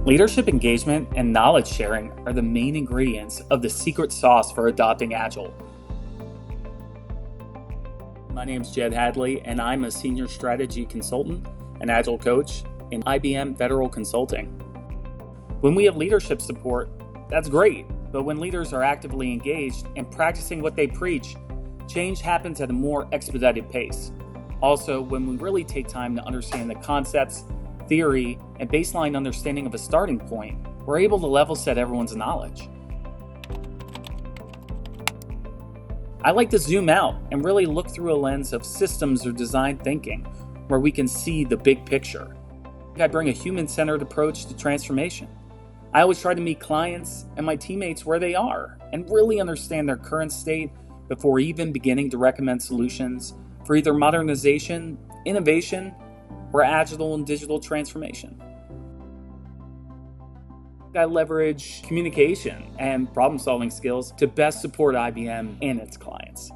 Leadership engagement and knowledge sharing are the main ingredients of the secret sauce for adopting Agile. My name is Jed Hadley, and I'm a senior strategy consultant and Agile coach in IBM Federal Consulting. When we have leadership support, that's great, but when leaders are actively engaged and practicing what they preach, change happens at a more expedited pace. Also, when we really take time to understand the concepts, theory, and baseline understanding of a starting point, we're able to level set everyone's knowledge. I like to zoom out and really look through a lens of systems or design thinking, where we can see the big picture. I bring a human-centered approach to transformation. I always try to meet clients and my teammates where they are and really understand their current state before even beginning to recommend solutions for either modernization, innovation, or agile and digital transformation. I leverage communication and problem-solving skills to best support IBM and its clients.